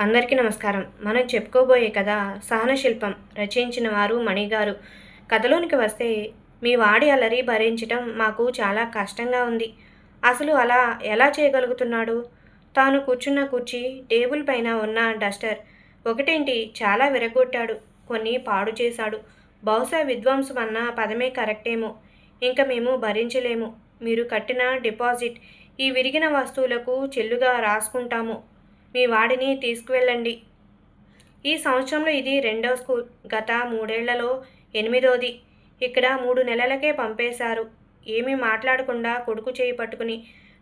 అందరికీ నమస్కారం. మనం చెప్పుకోబోయే కథ సహనశిల్పం. రచించిన వారు మణిగారు. కథలోనికి వస్తే, మీ వాడి అల్లరి భరించటం మాకు చాలా కష్టంగా ఉంది. అసలు అలా ఎలా చేయగలుగుతున్నాడు? తాను కూర్చున్న కుర్చీ, టేబుల్ పైన ఉన్న డస్టర్ ఒకటేంటి చాలా విరగ్గొట్టాడు. కొన్ని పాడు చేశాడు. బహుశా విధ్వంసం అన్న పదమే కరెక్టేమో. ఇంక మేము భరించలేము. మీరు కట్టిన డిపాజిట్ ఈ విరిగిన వస్తువులకు చెల్లుగా రాసుకుంటాము. మీ వాడిని తీసుకువెళ్ళండి. ఈ సంవత్సరంలో ఇది రెండో స్కూల్. గత 3 ఏళ్లలో 8వది. ఇక్కడ 3 నెలలకే పంపేశారు. ఏమీ మాట్లాడకుండా కొడుకు చేయి పట్టుకుని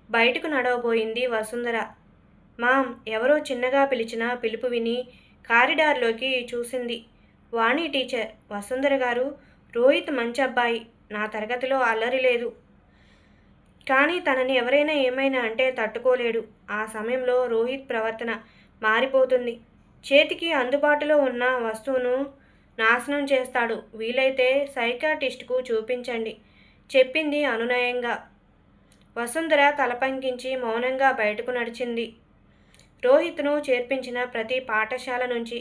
బయటకు నడవబోయింది వసుంధర. మామ్! ఎవరో చిన్నగా పిలిచిన పిలుపు విని కారిడార్లోకి చూసింది. వాణి టీచర్. వసుంధర గారు, రోహిత్ మంచి అబ్బాయి. నా తరగతిలో అల్లరి లేదు. కానీ తనని ఎవరైనా ఏమైనా అంటే తట్టుకోలేడు. ఆ సమయంలో రోహిత్ ప్రవర్తన మారిపోతుంది. చేతికి అందుబాటులో ఉన్న వస్తువును నాశనం చేస్తాడు. వీలైతే సైకాటిస్ట్కు చూపించండి, చెప్పింది అనునయంగా. వసుంధర తలపంకించి మౌనంగా బయటకు నడిచింది. రోహిత్ను చేర్పించిన ప్రతి పాఠశాల నుంచి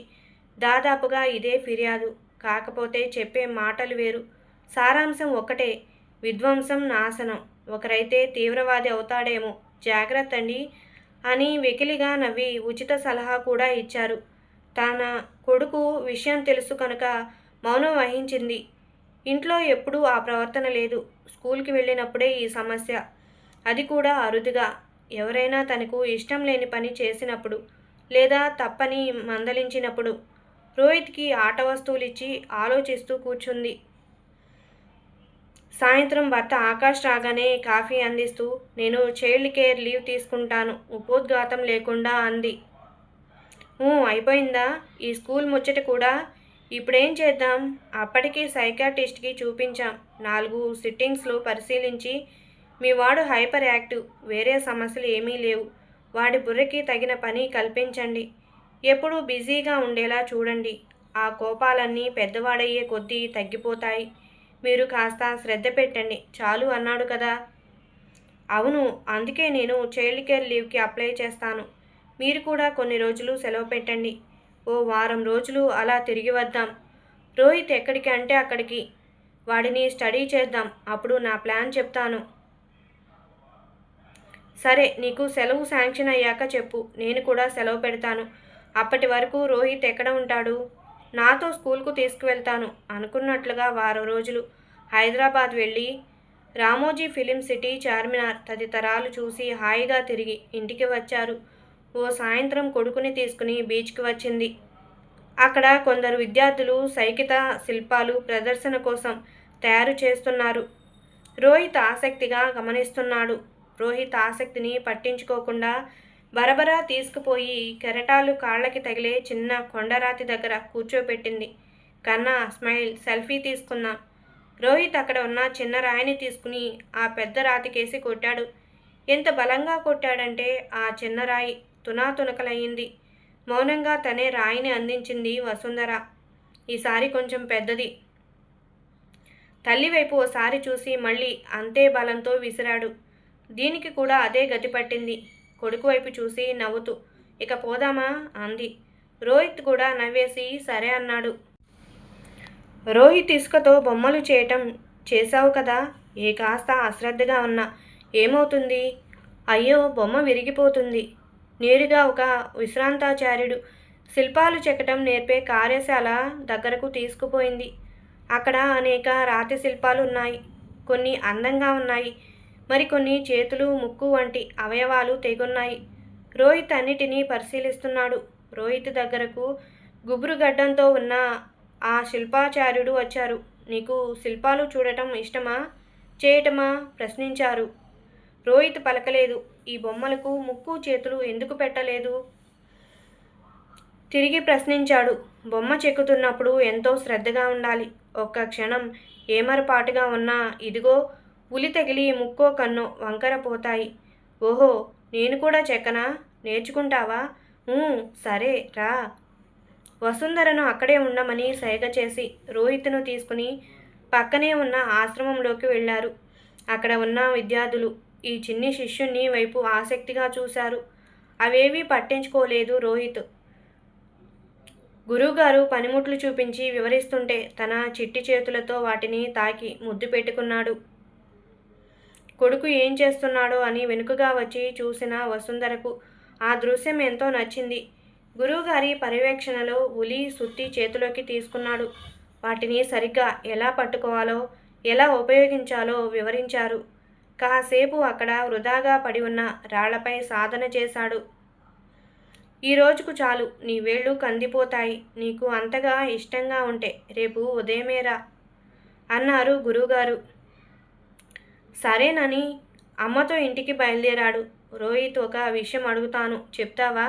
దాదాపుగా ఇదే ఫిర్యాదు. కాకపోతే చెప్పే మాటలు వేరు. సారాంశం ఒక్కటే: విధ్వంసం, నాశనం. ఒకరైతే తీవ్రవాది అవుతాడేమో, జాగ్రత్తండి అని వెకిలిగా నవ్వి ఉచిత సలహా కూడా ఇచ్చారు. తన కొడుకు విషయం తెలుసు కనుక మౌనం వహించింది. ఇంట్లో ఎప్పుడూ ఆ ప్రవర్తన లేదు. స్కూల్కి వెళ్ళినప్పుడే ఈ సమస్య. అది కూడా అరుదుగా. ఎవరైనా తనకు ఇష్టం లేని పని చేసినప్పుడు, లేదా తప్పని మందలించినప్పుడు. రోహిత్కి ఆట వస్తువులిచ్చి ఆలోచిస్తూ కూర్చుంది. సాయంత్రం భర్త ఆకాష్ రాగానే కాఫీ అందిస్తూ, నేను చైల్డ్ కేర్ లీవ్ తీసుకుంటాను ఉపోద్ఘాతం లేకుండా అంది. అయిపోయిందా ఈ స్కూల్ ముచ్చట కూడా? ఇప్పుడేం చేద్దాం? అప్పటికి సైకాటిస్ట్కి చూపించాం. 4 సిట్టింగ్స్లో పరిశీలించి, మీ వాడు హైపర్ యాక్టివ్, వేరే సమస్యలు ఏమీ లేవు. వాడి బుర్రకి తగిన పని కల్పించండి. ఎప్పుడూ బిజీగా ఉండేలా చూడండి. ఆ కోపాలన్నీ పెద్దవాడయ్యే కొద్దీ తగ్గిపోతాయి. మీరు కాస్త శ్రద్ధ పెట్టండి చాలు అన్నాడు కదా. అవును, అందుకే నేను చైల్డ్ కేర్ లీవ్కి అప్లై చేస్తాను. మీరు కూడా కొన్ని రోజులు సెలవు పెట్టండి. ఓ వారం రోజులు అలా తిరిగి వద్దాం. రోహిత్ ఎక్కడికి అంటే అక్కడికి. వాడిని స్టడీ చేద్దాం. అప్పుడు నా ప్లాన్ చెప్తాను. సరే, నీకు సెలవు శాంక్షన్ అయ్యాక చెప్పు. నేను కూడా సెలవు పెడతాను. అప్పటి వరకు రోహిత్ ఎక్కడ ఉంటాడు? నాతో స్కూల్కు తీసుకువెళ్తాను. అనుకున్నట్లుగా వారం రోజులు హైదరాబాద్ వెళ్ళి రామోజీ ఫిలిం సిటీ, చార్మినార్ తదితరాలు చూసి హాయిగా తిరిగి ఇంటికి వచ్చారు. ఓ సాయంత్రం కొడుకుని తీసుకుని బీచ్కి వచ్చింది. అక్కడ కొందరు విద్యార్థులు సైకిత శిల్పాలు ప్రదర్శన కోసం తయారు చేస్తున్నారు. రోహిత్ ఆసక్తిగా గమనిస్తున్నాడు. రోహిత్ ఆసక్తిని పట్టించుకోకుండా బరబరా తీసుకుపోయి కెరటాలు కాళ్ళకి తగిలే చిన్న కొండరాతి దగ్గర కూర్చోపెట్టింది. కన్నా, స్మైల్, సెల్ఫీ తీసుకుందాం. రోహిత్ అక్కడ ఉన్న చిన్న రాయిని తీసుకుని ఆ పెద్ద రాతికేసి కొట్టాడు. ఎంత బలంగా కొట్టాడంటే ఆ చిన్న రాయి తునాతునకలయ్యింది. మౌనంగా తనే రాయిని అందించింది వసుంధర. ఈసారి కొంచెం పెద్దది. తల్లివైపు ఓసారి చూసి మళ్ళీ అంతే బలంతో విసిరాడు. దీనికి కూడా అదే గతి పట్టింది. కొడుకు వైపు చూసి నవ్వుతూ, ఇక పోదామా అంది. రోహిత్ కూడా నవ్వేసి సరే అన్నాడు. రోహిత్ ఇసుకతో బొమ్మలు చేయటం చేశావు కదా. ఏ కాస్త అశ్రద్ధగా ఉన్నా ఏమవుతుంది? అయ్యో, బొమ్మ విరిగిపోతుంది. నేరుగా ఒక విశ్రాంతాచార్యుడు శిల్పాలు చెక్కటం నేర్పే కార్యశాల దగ్గరకు తీసుకుపోయింది. అక్కడ అనేక రాతి శిల్పాలు ఉన్నాయి. కొన్ని అందంగా ఉన్నాయి. మరికొన్ని చేతులు, ముక్కు వంటి అవయవాలు తెగున్నాయి. రోహిత్ అన్నిటినీ పరిశీలిస్తున్నాడు. రోహిత్ దగ్గరకు గుబురు గడ్డంతో ఉన్న ఆ శిల్పాచార్యుడు వచ్చారు. నీకు శిల్పాలు చూడటం ఇష్టమా, చేయటమా ప్రశ్నించారు. రోహిత్ పలకలేదు. ఈ బొమ్మలకు ముక్కు, చేతులు ఎందుకు పెట్టలేదు? తిరిగి ప్రశ్నించాడు. బొమ్మ చెక్కుతున్నప్పుడు ఎంతో శ్రద్ధగా ఉండాలి. ఒక్క క్షణం ఏమరపాటుగా ఉన్నా ఇదిగో ఉలి తగిలి ముక్కో కన్నో వంకర పోతాయి. ఓహో, నేను కూడా చెక్కనా? నేర్చుకుంటావా? సరే రా. వసుంధరను అక్కడే ఉండమని సైగ చేసి రోహిత్ను తీసుకుని పక్కనే ఉన్న ఆశ్రమంలోకి వెళ్ళారు. అక్కడ ఉన్న విద్యార్థులు ఈ చిన్ని శిష్యుని వైపు ఆసక్తిగా చూశారు. అవేవీ పట్టించుకోలేదు రోహిత్. గురువుగారు పనిముట్లు చూపించి వివరిస్తుంటే తన చిట్టి చేతులతో వాటిని తాకి ముద్దు పెట్టుకున్నాడు. కొడుకు ఏం చేస్తున్నాడో అని వెనుకగా వచ్చి చూసిన వసుంధరకు ఆ దృశ్యం ఎంతో నచ్చింది. గురువుగారి పర్యవేక్షణలో ఉలి, సుత్తి చేతిలోకి తీసుకున్నాడు. వాటిని సరిగ్గా ఎలా పట్టుకోవాలో, ఎలా ఉపయోగించాలో వివరించారు. కాసేపు అక్కడ వృధాగా పడి ఉన్న రాళ్లపై సాధన చేశాడు. ఈ రోజుకు చాలు, నీ వేళ్ళు కందిపోతాయి. నీకు అంతగా ఇష్టంగా ఉంటే రేపు ఉదయమేరా అన్నారు గురువుగారు. సరేనని అమ్మతో ఇంటికి బయలుదేరాడు. రోహిత్ ఒక విషయం అడుగుతాను, చెప్తావా?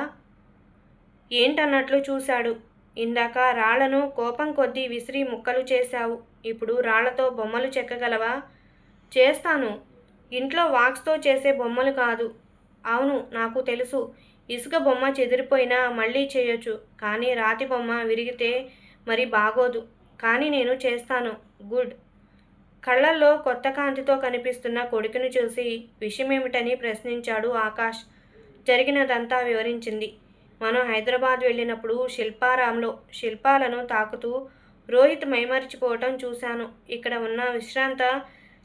ఏంటన్నట్లు చూశాడు. ఇందాక రాళ్లను కోపం కొద్దీ విసిరి ముక్కలు చేశావు. ఇప్పుడు రాళ్లతో బొమ్మలు చెక్కగలవా? చేస్తాను. ఇంట్లో వాక్స్తో చేసే బొమ్మలు కాదు. అవును, నాకు తెలుసు. ఇసుక బొమ్మ చెదిరిపోయినా మళ్ళీ చేయొచ్చు. కానీ రాతి బొమ్మ విరిగితే మరి బాగోదు. కానీ నేను చేస్తాను. గుడ్. కళ్ళల్లో కొత్త కాంతితో కనిపిస్తున్న కొడుకుని చూసి విషయమేమిటని ప్రశ్నించాడు ఆకాష్. జరిగినదంతా వివరించింది. మనం హైదరాబాద్ వెళ్ళినప్పుడు శిల్పారాంలో శిల్పాలను తాకుతూ రోహిత్ మైమరిచిపోవటం చూశాను. ఇక్కడ ఉన్న విశ్రాంత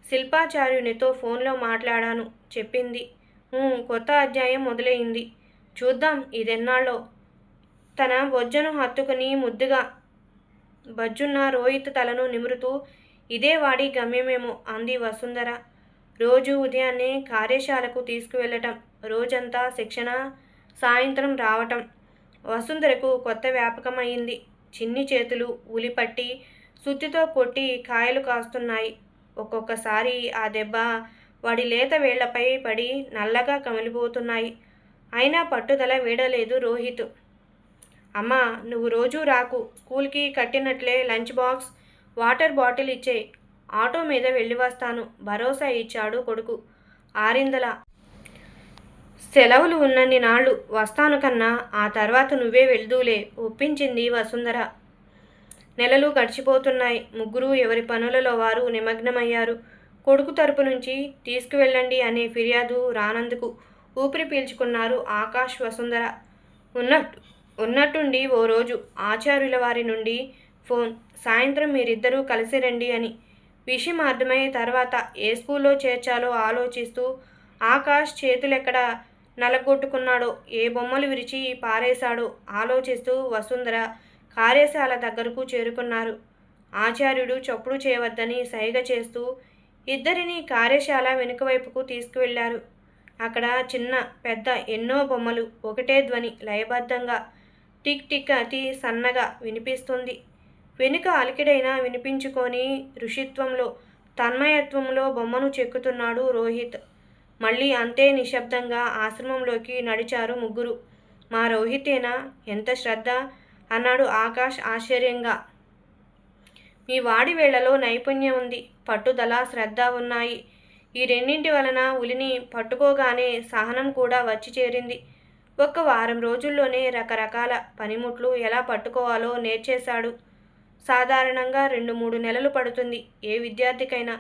శిల్పాచార్యునితో ఫోన్లో మాట్లాడాను, చెప్పింది. కొత్త అధ్యాయం మొదలైంది. చూద్దాం ఇదెన్నాళ్ళో. తన బొజ్జను హత్తుకుని ముద్దుగా బజ్జున్న రోహిత్ తలను నిమురుతూ ఇదే వాడి గమ్యమేమో అంది వసుంధర. రోజు ఉదయాన్నే కార్యశాలకు తీసుకువెళ్ళటం, రోజంతా శిక్షణ, సాయంత్రం రావటం. వసుంధరకు కొత్త వ్యాపకం అయింది. చిన్ని చేతులు ఉలిపట్టి సుత్తితో కొట్టి కాయలు కాస్తున్నాయి. ఒక్కొక్కసారి ఆ దెబ్బ వాడి లేత వేళ్లపై పడి నల్లగా కమిలిపోతున్నాయి. అయినా పట్టుదల వీడలేదు రోహిత్. అమ్మా, నువ్వు రోజూ రాకు. స్కూల్కి కట్టినట్లే లంచ్ బాక్స్, వాటర్ బాటిల్ ఇచ్చే. ఆటో మీద వెళ్ళి వస్తాను భరోసా ఇచ్చాడు కొడుకు. ఆరిందల. సెలవులు ఉన్నన్ని నాళ్ళు వస్తాను కన్నా, ఆ తర్వాత నువ్వే వెళ్దూలే ఒప్పించింది వసుంధర. నెలలు గడిచిపోతున్నాయి. ముగ్గురు ఎవరి పనులలో వారు నిమగ్నమయ్యారు. కొడుకు తరపు నుంచి తీసుకువెళ్ళండి అనే ఫిర్యాదు రానందుకు ఊపిరి పీల్చుకున్నారు ఆకాష్, వసుంధర. ఉన్నట్టుండి ఓ రోజు ఆచార్యుల వారి నుండి ఫోన్, సాయంత్రం మీరిద్దరూ కలిసి రండి అని. విషయం అర్థమై తర్వాత ఏ స్కూల్లో చేర్చాలో ఆలోచిస్తూ ఆకాష్ చేతులెక్కడ నలగొట్టుకున్నాడో, ఏ బొమ్మలు విరిచి పారేశాడో ఆలోచిస్తూ వసుంధర కార్యశాల దగ్గరకు చేరుకున్నారు. ఆచార్యుడు చప్పుడు చేయవద్దని సైగ చేస్తూ ఇద్దరిని కార్యశాల వెనుకవైపుకు తీసుకువెళ్లారు. అక్కడ చిన్న పెద్ద ఎన్నో బొమ్మలు, ఒకటే ధ్వని లయబద్ధంగా టిక్ టిక్ అతి సన్నగా వినిపిస్తుంది. వెనుక అలికిడైనా వినిపించుకొని ఋషిత్వంలో, తన్మయత్వంలో బొమ్మను చెక్కుతున్నాడు రోహిత్. మళ్ళీ అంతే నిశ్శబ్దంగా ఆశ్రమంలోకి నడిచారు ముగ్గురు. మా రోహితేనా? ఎంత శ్రద్ధ అన్నాడు ఆకాష్ ఆశ్చర్యంగా. మీ వాడి వేళ్లలో నైపుణ్యం ఉంది, పట్టుదల, శ్రద్ధ ఉన్నాయి. ఈ రెండింటి వలన ఉలిని పట్టుకోగానే సహనం కూడా వచ్చి చేరింది. ఒక్క వారం రోజుల్లోనే రకరకాల పనిముట్లు ఎలా పట్టుకోవాలో నేర్చేశాడు. సాధారణంగా 2-3 నెలలు పడుతుంది ఏ విద్యార్థికైనా.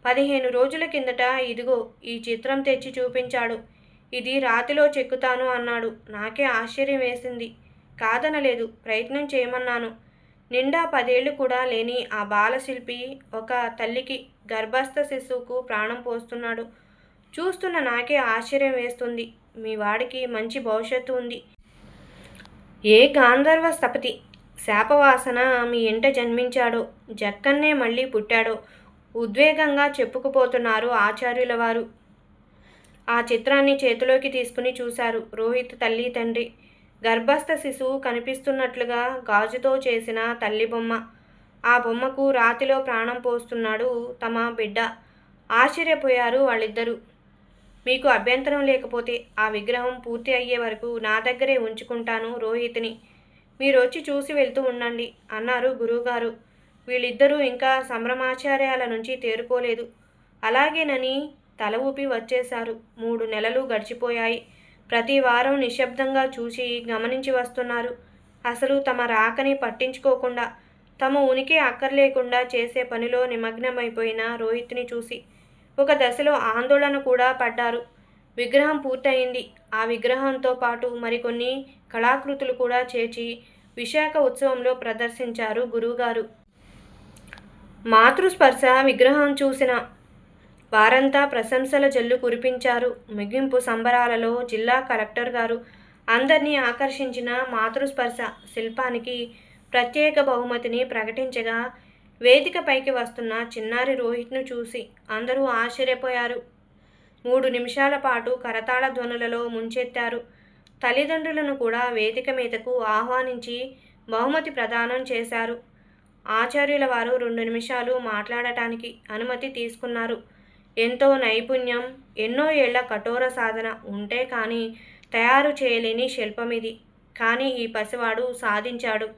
15 రోజుల కిందట ఇదిగో ఈ చిత్రం తెచ్చి చూపించాడు. ఇది రాతిలో చెక్కుతాను అన్నాడు. నాకే ఆశ్చర్యం వేసింది. కాదనలేదు, ప్రయత్నం చేయమన్నాను. నిండా 10 ఏళ్లు కూడా లేని ఆ బాలశిల్పి ఒక తల్లికి, గర్భస్థ శిశువుకు ప్రాణం పోస్తున్నాడు. చూస్తున్న నాకే ఆశ్చర్యం వేస్తుంది. మీ వాడికి మంచి భవిష్యత్తు ఉంది. ఏ గాంధర్వ స్థపతి శాపవాసన మీ ఇంట జన్మించాడో, జక్కన్నే మళ్ళీ పుట్టాడో ఉద్వేగంగా చెప్పుకుపోతున్నారు ఆచార్యుల వారు. ఆ చిత్రాన్ని చేతిలోకి తీసుకుని చూశారు రోహిత్ తల్లి, తండ్రి. గర్భస్థ శిశువు కనిపిస్తున్నట్లుగా గాజుతో చేసిన తల్లి బొమ్మ. ఆ బొమ్మకు రాతిలో ప్రాణం పోస్తున్నాడు తమ బిడ్డ. ఆశ్చర్యపోయారు వాళ్ళిద్దరూ. మీకు అభ్యంతరం లేకపోతే ఆ విగ్రహం పూర్తి అయ్యే వరకు నా దగ్గరే ఉంచుకుంటాను రోహిత్ని. మీరొచ్చి చూసి వెళ్తూ ఉండండి అన్నారు గురువుగారు. వీళ్ళిద్దరూ ఇంకా సంభ్రమాచార్యాల నుంచి తేరుకోలేదు. అలాగేనని తల ఊపి వచ్చేశారు. 3 నెలలు గడిచిపోయాయి. ప్రతి వారం నిశ్శబ్దంగా చూసి గమనించి వస్తున్నారు. అసలు తమ రాకని పట్టించుకోకుండా, తమ ఉనికి అక్కర్లేకుండా చేసే పనిలో నిమగ్నమైపోయిన రోహిత్ని చూసి ఒక దశలో ఆందోళన కూడా పడ్డారు. విగ్రహం పూర్తయింది. ఆ విగ్రహంతో పాటు మరికొన్ని కళాకృతులు కూడా చేర్చి విశాఖ ఉత్సవంలో ప్రదర్శించారు గురువుగారు. మాతృస్పర్శ విగ్రహం చూసిన వారంతా ప్రశంసల జల్లు కురిపించారు. ముగింపు సంబరాలలో జిల్లా కలెక్టర్ గారు అందరినీ ఆకర్షించిన మాతృస్పర్శ శిల్పానికి ప్రత్యేక బహుమతిని ప్రకటించగా వేదికపైకి వస్తున్న చిన్నారి రోహిత్ను చూసి అందరూ ఆశ్చర్యపోయారు. 3 నిమిషాల పాటు కరతాళ ధ్వనులలో ముంచెత్తారు. తల్లిదండ్రులను కూడా వేదిక మీదకు ఆహ్వానించి బహుమతి ప్రదానం చేశారు. ఆచార్యుల వారు 2 నిమిషాలు మాట్లాడటానికి అనుమతి తీసుకున్నారు. ఎంతో నైపుణ్యం, ఎన్నో ఏళ్ల కఠోర సాధన ఉంటే కానీ తయారు చేయలేని శిల్పమిది. కానీ ఈ పసివాడు సాధించాడు.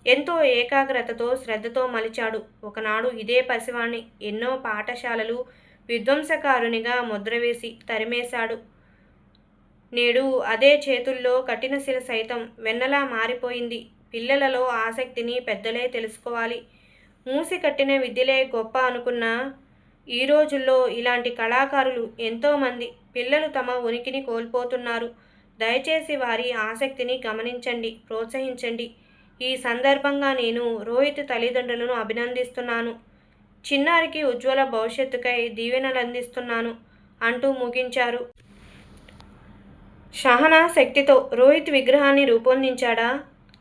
ఎంతో ఏకాగ్రతతో, శ్రద్ధతో మలిచాడు. ఒకనాడు ఇదే పసివాణ్ణి ఎన్నో పాఠశాలలు విధ్వంసకారునిగా ముద్రవేసి తరిమేశాడు. నేడు అదే చేతుల్లో కఠినశిల సైతం వెన్నలా మారిపోయింది. పిల్లలలో ఆసక్తిని పెద్దలే తెలుసుకోవాలి. మూసి కట్టిన విద్యలే గొప్ప అనుకున్న ఈ రోజుల్లో ఇలాంటి కళాకారులు ఎంతోమంది పిల్లలు తమ ఉనికిని కోల్పోతున్నారు. దయచేసి వారి ఆసక్తిని గమనించండి, ప్రోత్సహించండి. ఈ సందర్భంగా నేను రోహిత్ తల్లిదండ్రులను అభినందిస్తున్నాను. చిన్నారికి ఉజ్వల భవిష్యత్తుకై దీవెనలందిస్తున్నాను అంటూ ముగించారు. సహన శక్తితో రోహిత్ విగ్రహాన్ని రూపొందించాడా?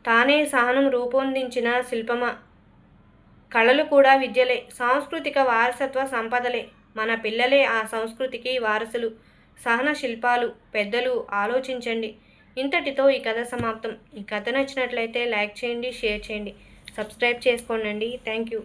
తానే సహనం రూపొందించిన శిల్పమా? కళలు కూడా విద్యలే, సాంస్కృతిక వారసత్వ సంపదలే. మన పిల్లలే ఆ సంస్కృతికి వారసులు. సహన శిల్పాలు. పెద్దలు ఆలోచించండి. ఇంతటితో ఈ కథ సమాప్తం. ఈ కథ నచ్చినట్లయితే లైక్ చేయండి, షేర్ చేయండి, సబ్స్క్రైబ్ చేసుకోండి. Thank you.